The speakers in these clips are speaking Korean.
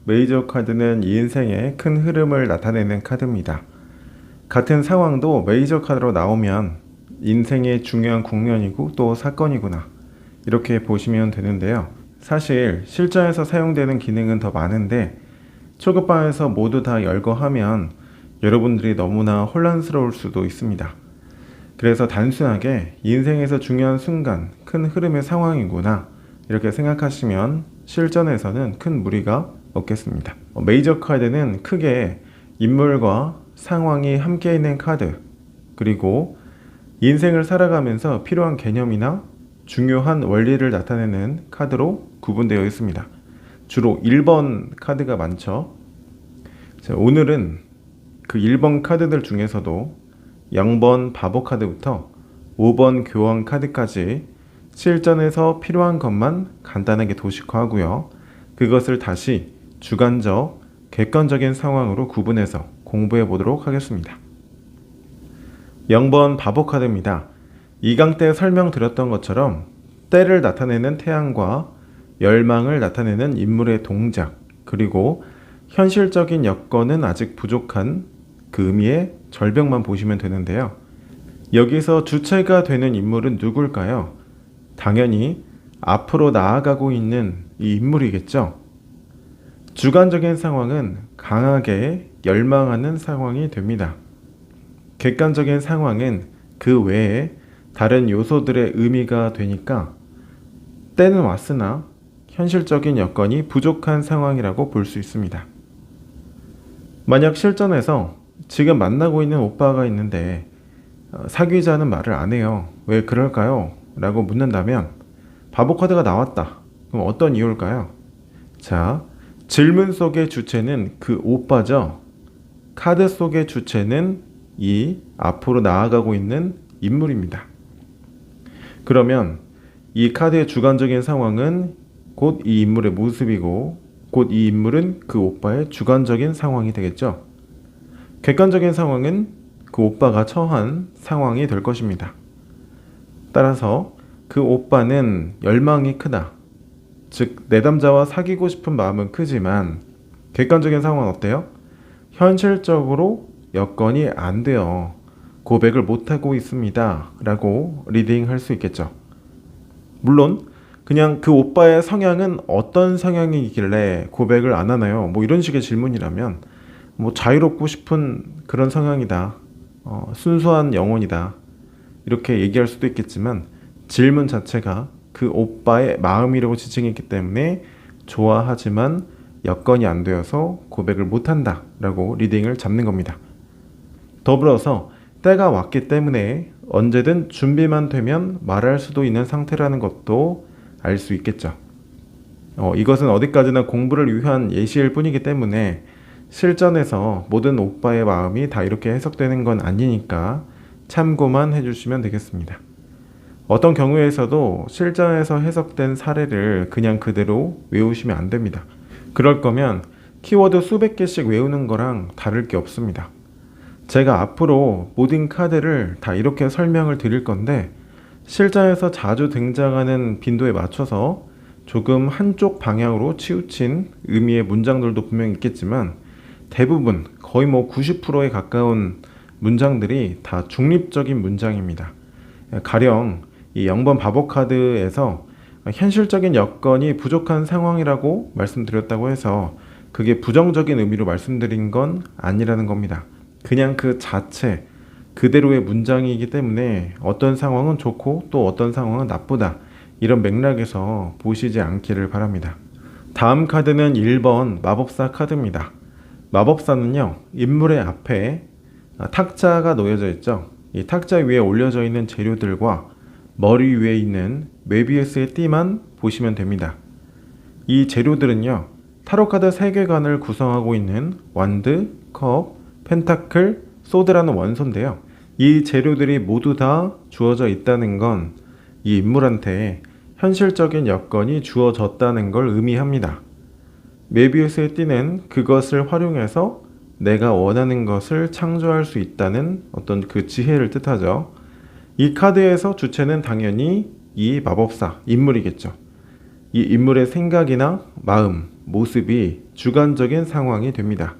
메이저 카드는 이 인생의 큰 흐름을 나타내는 카드입니다. 같은 상황도 메이저 카드로 나오면 인생의 중요한 국면이고 또 사건이구나, 이렇게 보시면 되는데요. 사실 실전에서 사용되는 기능은 더 많은데 초급반에서 모두 다 열거하면 여러분들이 너무나 혼란스러울 수도 있습니다. 그래서 단순하게 인생에서 중요한 순간, 큰 흐름의 상황이구나, 이렇게 생각하시면 실전에서는 큰 무리가 없겠습니다. 메이저 카드는 크게 인물과 상황이 함께 있는 카드, 그리고 인생을 살아가면서 필요한 개념이나 중요한 원리를 나타내는 카드로 구분되어 있습니다. 주로 1번 카드가 많죠. 자, 오늘은 그 1번 카드들 중에서도 0번 바보 카드부터 5번 교황 카드까지 실전에서 필요한 것만 간단하게 도식화하고요. 그것을 다시 주관적, 객관적인 상황으로 구분해서 공부해 보도록 하겠습니다. 0번 바보 카드입니다. 2강 때 설명드렸던 것처럼 때를 나타내는 태양과 열망을 나타내는 인물의 동작, 그리고 현실적인 여건은 아직 부족한 그 의미의 절벽만 보시면 되는데요. 여기서 주체가 되는 인물은 누굴까요? 당연히 앞으로 나아가고 있는 이 인물이겠죠. 주관적인 상황은 강하게 열망하는 상황이 됩니다. 객관적인 상황은 그 외에 다른 요소들의 의미가 되니까 때는 왔으나 현실적인 여건이 부족한 상황이라고 볼 수 있습니다. 만약 실전에서 지금 만나고 있는 오빠가 있는데 사귀자는 말을 안 해요. 왜 그럴까요? 라고 묻는다면 바보 카드가 나왔다. 그럼 어떤 이유일까요? 자, 질문 속의 주체는 그 오빠죠. 카드 속의 주체는 이 앞으로 나아가고 있는 인물입니다. 그러면 이 카드의 주관적인 상황은 곧 이 인물의 모습이고 곧 이 인물은 그 오빠의 주관적인 상황이 되겠죠. 객관적인 상황은 그 오빠가 처한 상황이 될 것입니다. 따라서 그 오빠는 열망이 크다. 즉 내담자와 사귀고 싶은 마음은 크지만 객관적인 상황은 어때요? 현실적으로 여건이 안 돼요. 고백을 못하고 있습니다. 라고 리딩할 수 있겠죠. 물론 그냥 그 오빠의 성향은 어떤 성향이길래 고백을 안 하나요? 뭐 이런 식의 질문이라면 뭐 자유롭고 싶은 그런 성향이다. 순수한 영혼이다. 이렇게 얘기할 수도 있겠지만 질문 자체가 그 오빠의 마음이라고 지칭했기 때문에 좋아하지만 여건이 안 되어서 고백을 못한다 라고 리딩을 잡는 겁니다. 더불어서 때가 왔기 때문에 언제든 준비만 되면 말할 수도 있는 상태라는 것도 알 수 있겠죠. 이것은 어디까지나 공부를 위한 예시일 뿐이기 때문에 실전에서 모든 오빠의 마음이 다 이렇게 해석되는 건 아니니까 참고만 해주시면 되겠습니다. 어떤 경우에서도 실전에서 해석된 사례를 그냥 그대로 외우시면 안 됩니다. 그럴 거면 키워드 수백 개씩 외우는 거랑 다를 게 없습니다. 제가 앞으로 모든 카드를 다 이렇게 설명을 드릴 건데 실전에서 자주 등장하는 빈도에 맞춰서 조금 한쪽 방향으로 치우친 의미의 문장들도 분명히 있겠지만 대부분 거의 뭐 90%에 가까운 문장들이 다 중립적인 문장입니다. 가령 이 0번 바보 카드에서 현실적인 여건이 부족한 상황이라고 말씀드렸다고 해서 그게 부정적인 의미로 말씀드린 건 아니라는 겁니다. 그냥 그 자체 그대로의 문장이기 때문에 어떤 상황은 좋고 또 어떤 상황은 나쁘다, 이런 맥락에서 보시지 않기를 바랍니다. 다음 카드는 1번 마법사 카드입니다. 마법사는요, 인물의 앞에 탁자가 놓여져 있죠. 이 탁자 위에 올려져 있는 재료들과 머리 위에 있는 메비우스의 띠만 보시면 됩니다. 이 재료들은요, 타로카드 세계관을 구성하고 있는 완드, 컵, 펜타클, 소드라는 원소인데요. 이 재료들이 모두 다 주어져 있다는 건 이 인물한테 현실적인 여건이 주어졌다는 걸 의미합니다. 메비우스의 띠는 그것을 활용해서 내가 원하는 것을 창조할 수 있다는 어떤 그 지혜를 뜻하죠. 이 카드에서 주체는 당연히 이 마법사, 인물이겠죠. 이 인물의 생각이나 마음, 모습이 주관적인 상황이 됩니다.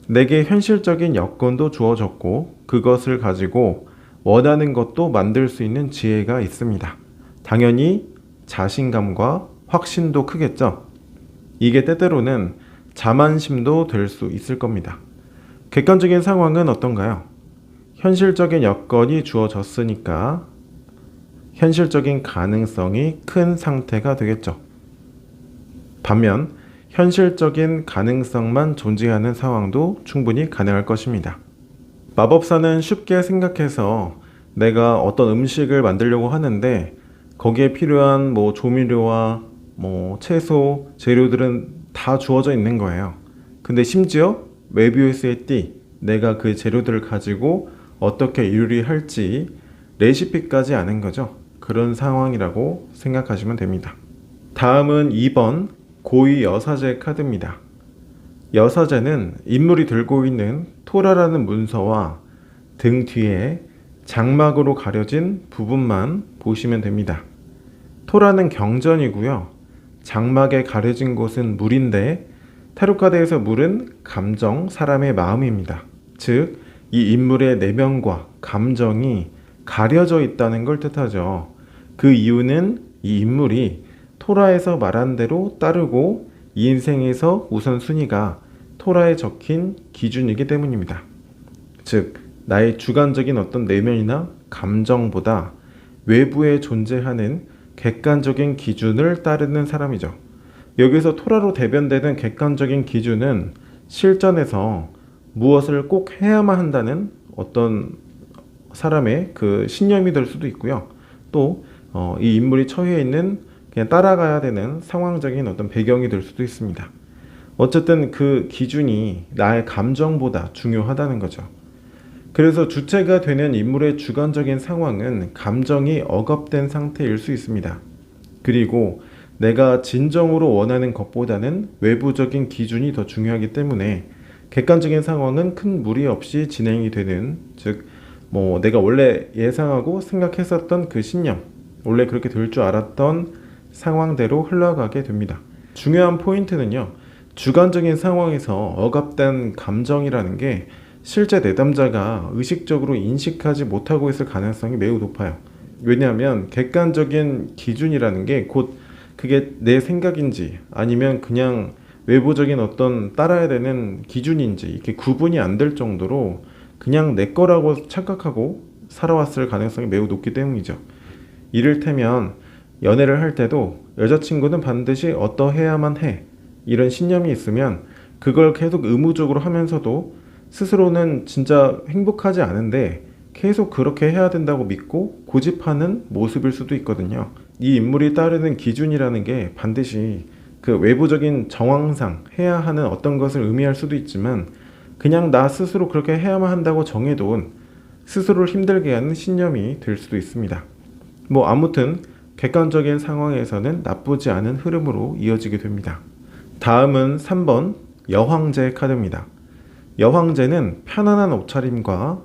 내게 현실적인 여건도 주어졌고 그것을 가지고 원하는 것도 만들 수 있는 지혜가 있습니다. 당연히 자신감과 확신도 크겠죠. 이게 때때로는 자만심도 될 수 있을 겁니다. 객관적인 상황은 어떤가요? 현실적인 여건이 주어졌으니까 현실적인 가능성이 큰 상태가 되겠죠. 반면 현실적인 가능성만 존재하는 상황도 충분히 가능할 것입니다. 마법사는 쉽게 생각해서 내가 어떤 음식을 만들려고 하는데 거기에 필요한 조미료와 채소, 재료들은 다 주어져 있는 거예요. 근데 심지어 메비우스의 띠, 내가 그 재료들을 가지고 어떻게 요리할지 레시피까지 아는 거죠. 그런 상황이라고 생각하시면 됩니다. 다음은 2번 고위 여사제 카드입니다. 여사제는 인물이 들고 있는 토라라는 문서와 등 뒤에 장막으로 가려진 부분만 보시면 됩니다. 토라는 경전이고요. 장막에 가려진 곳은 물인데 타로카드에서 물은 감정, 사람의 마음입니다. 즉, 이 인물의 내면과 감정이 가려져 있다는 걸 뜻하죠. 그 이유는 이 인물이 토라에서 말한 대로 따르고 이 인생에서 우선순위가 토라에 적힌 기준이기 때문입니다. 즉, 나의 주관적인 어떤 내면이나 감정보다 외부에 존재하는 객관적인 기준을 따르는 사람이죠. 여기서 토라로 대변되는 객관적인 기준은 실전에서 무엇을 꼭 해야만 한다는 어떤 사람의 그 신념이 될 수도 있고요. 또 이 인물이 처해 있는 그냥 따라가야 되는 상황적인 어떤 배경이 될 수도 있습니다. 어쨌든 그 기준이 나의 감정보다 중요하다는 거죠. 그래서 주체가 되는 인물의 주관적인 상황은 감정이 억압된 상태일 수 있습니다. 그리고 내가 진정으로 원하는 것보다는 외부적인 기준이 더 중요하기 때문에 객관적인 상황은 큰 무리 없이 진행이 되는, 즉 내가 원래 예상하고 생각했었던 그 신념, 원래 그렇게 될 줄 알았던 상황대로 흘러가게 됩니다. 중요한 포인트는요, 주관적인 상황에서 억압된 감정이라는 게 실제 내담자가 의식적으로 인식하지 못하고 있을 가능성이 매우 높아요. 왜냐하면 객관적인 기준이라는 게 곧 그게 내 생각인지 아니면 그냥 외부적인 어떤 따라야 되는 기준인지 이렇게 구분이 안 될 정도로 그냥 내 거라고 착각하고 살아왔을 가능성이 매우 높기 때문이죠. 이를테면 연애를 할 때도 여자친구는 반드시 어떠해야만 해, 이런 신념이 있으면 그걸 계속 의무적으로 하면서도 스스로는 진짜 행복하지 않은데 계속 그렇게 해야 된다고 믿고 고집하는 모습일 수도 있거든요. 이 인물이 따르는 기준이라는 게 반드시 그 외부적인 정황상 해야 하는 어떤 것을 의미할 수도 있지만 그냥 나 스스로 그렇게 해야만 한다고 정해둔 스스로를 힘들게 하는 신념이 될 수도 있습니다. 아무튼 객관적인 상황에서는 나쁘지 않은 흐름으로 이어지게 됩니다. 다음은 3번 여황제 카드입니다. 여황제는 편안한 옷차림과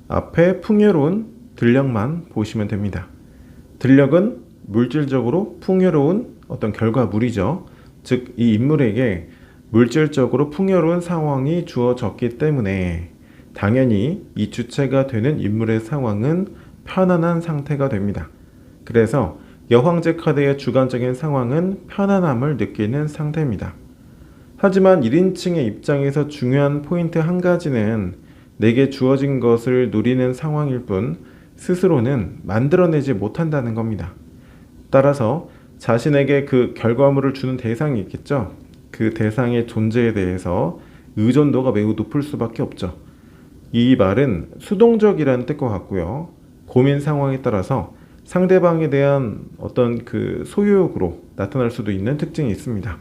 앞에 풍요로운 들녘만 보시면 됩니다. 들녘은 물질적으로 풍요로운 어떤 결과물이죠. 즉, 이 인물에게 물질적으로 풍요로운 상황이 주어졌기 때문에 당연히 이 주체가 되는 인물의 상황은 편안한 상태가 됩니다. 그래서 여황제 카드의 주관적인 상황은 편안함을 느끼는 상태입니다. 하지만 1인칭의 입장에서 중요한 포인트 한 가지는 내게 주어진 것을 누리는 상황일 뿐 스스로는 만들어내지 못한다는 겁니다. 따라서 자신에게 그 결과물을 주는 대상이 있겠죠. 그 대상의 존재에 대해서 의존도가 매우 높을 수밖에 없죠. 이 말은 수동적이라는 뜻과 같고요. 고민 상황에 따라서 상대방에 대한 어떤 그 소유욕으로 나타날 수도 있는 특징이 있습니다.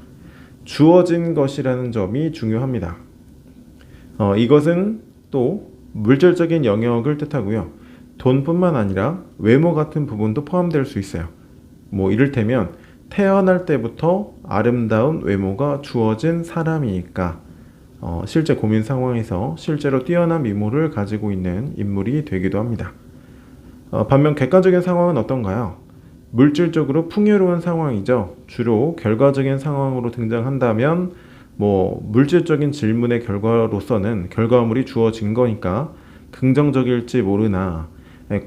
주어진 것이라는 점이 중요합니다. 이것은 또 물질적인 영역을 뜻하고요. 돈뿐만 아니라 외모 같은 부분도 포함될 수 있어요. 이를테면 태어날 때부터 아름다운 외모가 주어진 사람이니까 실제 고민 상황에서 실제로 뛰어난 미모를 가지고 있는 인물이 되기도 합니다. 반면 객관적인 상황은 어떤가요? 물질적으로 풍요로운 상황이죠. 주로 결과적인 상황으로 등장한다면 물질적인 질문의 결과로서는 결과물이 주어진 거니까 긍정적일지 모르나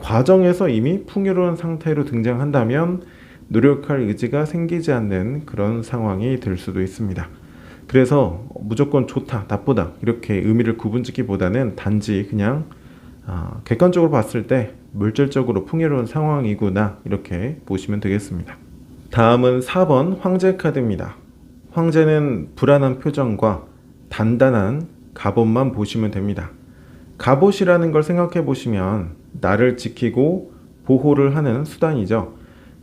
과정에서 이미 풍요로운 상태로 등장한다면 노력할 의지가 생기지 않는 그런 상황이 될 수도 있습니다. 그래서 무조건 좋다, 나쁘다 이렇게 의미를 구분짓기보다는 단지 그냥 객관적으로 봤을 때 물질적으로 풍요로운 상황이구나 이렇게 보시면 되겠습니다. 다음은 4번 황제 카드입니다. 황제는 불안한 표정과 단단한 갑옷만 보시면 됩니다. 갑옷이라는 걸 생각해 보시면 나를 지키고 보호를 하는 수단이죠.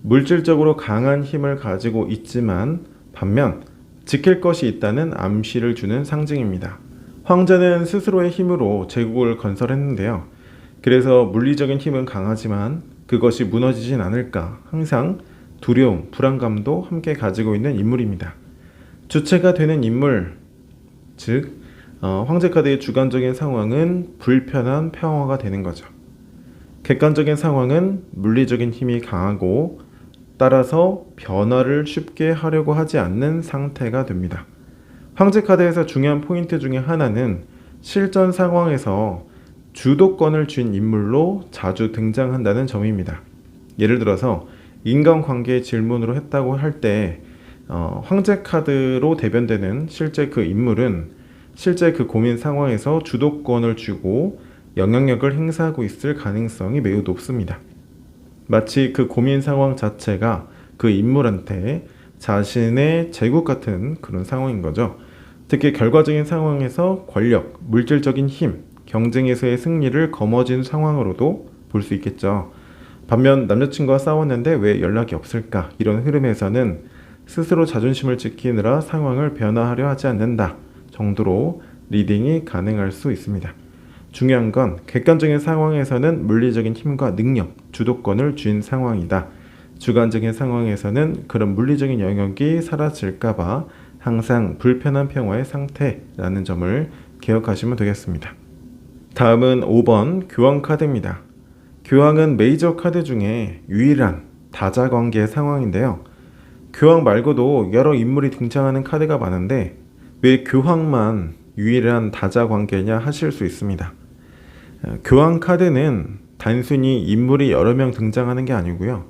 물질적으로 강한 힘을 가지고 있지만 반면 지킬 것이 있다는 암시를 주는 상징입니다. 황제는 스스로의 힘으로 제국을 건설했는데요. 그래서 물리적인 힘은 강하지만 그것이 무너지진 않을까 항상 두려움, 불안감도 함께 가지고 있는 인물입니다. 주체가 되는 인물, 즉 황제 카드의 주관적인 상황은 불편한 평화가 되는 거죠. 객관적인 상황은 물리적인 힘이 강하고 따라서 변화를 쉽게 하려고 하지 않는 상태가 됩니다. 황제 카드에서 중요한 포인트 중에 하나는 실전 상황에서 주도권을 쥔 인물로 자주 등장한다는 점입니다. 예를 들어서 인간관계의 질문으로 했다고 할 때 황제 카드로 대변되는 실제 그 인물은 실제 그 고민 상황에서 주도권을 쥐고 영향력을 행사하고 있을 가능성이 매우 높습니다. 마치 그 고민 상황 자체가 그 인물한테 자신의 제국 같은 그런 상황인 거죠. 특히 결과적인 상황에서 권력, 물질적인 힘, 경쟁에서의 승리를 거머쥔 상황으로도 볼 수 있겠죠. 반면 남자친구와 싸웠는데 왜 연락이 없을까? 이런 흐름에서는 스스로 자존심을 지키느라 상황을 변화하려 하지 않는다 정도로 리딩이 가능할 수 있습니다. 중요한 건 객관적인 상황에서는 물리적인 힘과 능력, 주도권을 쥔 상황이다. 주관적인 상황에서는 그런 물리적인 영역이 사라질까봐 항상 불편한 평화의 상태라는 점을 기억하시면 되겠습니다. 다음은 5번 교황 카드입니다. 교황은 메이저 카드 중에 유일한 다자관계 상황인데요. 교황 말고도 여러 인물이 등장하는 카드가 많은데 왜 교황만 유일한 다자관계냐 하실 수 있습니다. 교황 카드는 단순히 인물이 여러 명 등장하는 게 아니고요.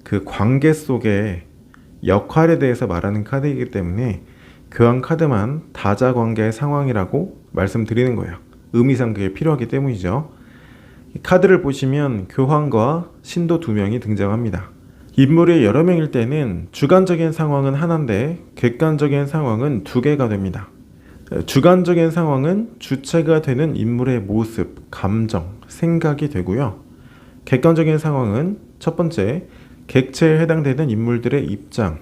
그 관계 속의 역할에 대해서 말하는 카드이기 때문에 교황 카드만 다자관계의 상황이라고 말씀드리는 거예요. 의미상 그게 필요하기 때문이죠. 카드를 보시면 교황과 신도 2명이 등장합니다. 인물이 여러 명일 때는 주관적인 상황은 하나인데 객관적인 상황은 2개가 됩니다. 주관적인 상황은 주체가 되는 인물의 모습, 감정, 생각이 되고요. 객관적인 상황은 첫 번째, 객체에 해당되는 인물들의 입장,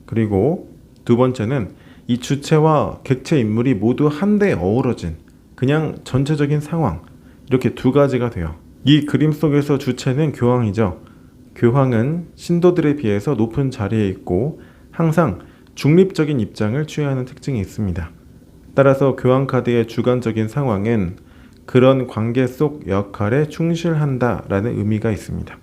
그리고 두 번째는 이 주체와 객체 인물이 모두 한데 어우러진 그냥 전체적인 상황, 이렇게 2가지가 돼요. 이 그림 속에서 주체는 교황이죠. 교황은 신도들에 비해서 높은 자리에 있고 항상 중립적인 입장을 취하는 특징이 있습니다. 따라서 교황 카드의 주관적인 상황은 그런 관계 속 역할에 충실한다라는 의미가 있습니다.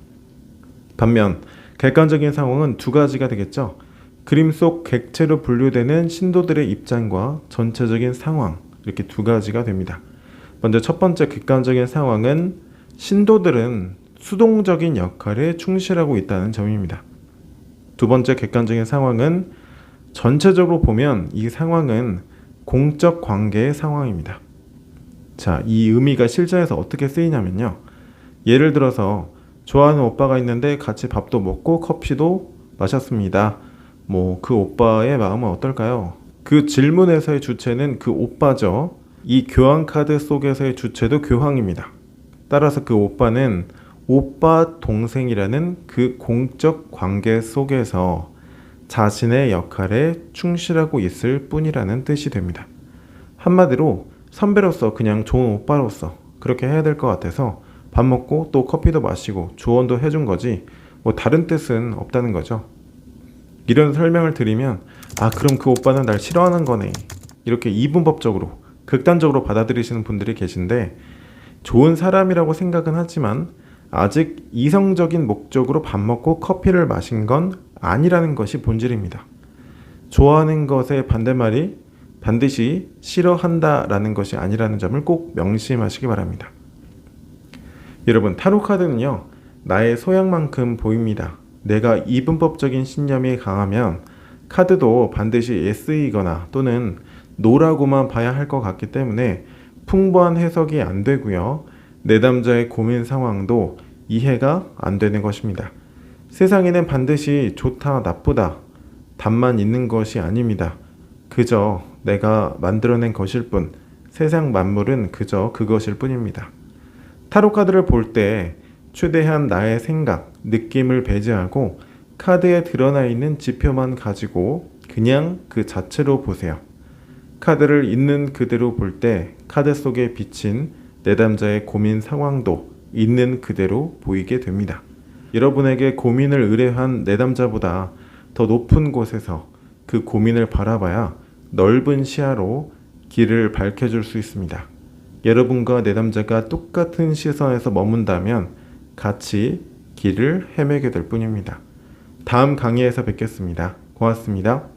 반면 객관적인 상황은 2가지가 되겠죠. 그림 속 객체로 분류되는 신도들의 입장과 전체적인 상황, 이렇게 2가지가 됩니다. 먼저 첫 번째 객관적인 상황은 신도들은 수동적인 역할에 충실하고 있다는 점입니다. 두 번째 객관적인 상황은 전체적으로 보면 이 상황은 공적 관계의 상황입니다. 자, 이 의미가 실전에서 어떻게 쓰이냐면요. 예를 들어서 좋아하는 오빠가 있는데 같이 밥도 먹고 커피도 마셨습니다. 그 오빠의 마음은 어떨까요? 그 질문에서의 주체는 그 오빠죠. 이 교황 카드 속에서의 주체도 교황입니다. 따라서 그 오빠는 오빠 동생이라는 그 공적 관계 속에서 자신의 역할에 충실하고 있을 뿐이라는 뜻이 됩니다. 한마디로 선배로서 그냥 좋은 오빠로서 그렇게 해야 될 것 같아서 밥 먹고 또 커피도 마시고 조언도 해준 거지 다른 뜻은 없다는 거죠. 이런 설명을 드리면 그럼 그 오빠는 날 싫어하는 거네 이렇게 이분법적으로 극단적으로 받아들이시는 분들이 계신데 좋은 사람이라고 생각은 하지만 아직 이성적인 목적으로 밥 먹고 커피를 마신 건 아니라는 것이 본질입니다. 좋아하는 것의 반대말이 반드시 싫어한다라는 것이 아니라는 점을 꼭 명심하시기 바랍니다. 여러분, 타로 카드는요, 나의 소양만큼 보입니다. 내가 이분법적인 신념이 강하면 카드도 반드시 S이거나 또는 No라고만 봐야 할 것 같기 때문에 풍부한 해석이 안 되고요. 내담자의 고민 상황도 이해가 안 되는 것입니다. 세상에는 반드시 좋다, 나쁘다, 답만 있는 것이 아닙니다. 그저 내가 만들어낸 것일 뿐, 세상 만물은 그저 그것일 뿐입니다. 타로 카드를 볼 때 최대한 나의 생각, 느낌을 배제하고 카드에 드러나 있는 지표만 가지고 그냥 그 자체로 보세요. 카드를 있는 그대로 볼 때 카드 속에 비친 내담자의 고민 상황도 있는 그대로 보이게 됩니다. 여러분에게 고민을 의뢰한 내담자보다 더 높은 곳에서 그 고민을 바라봐야 넓은 시야로 길을 밝혀줄 수 있습니다. 여러분과 내담자가 똑같은 시선에서 머문다면 같이 길을 헤매게 될 뿐입니다. 다음 강의에서 뵙겠습니다. 고맙습니다.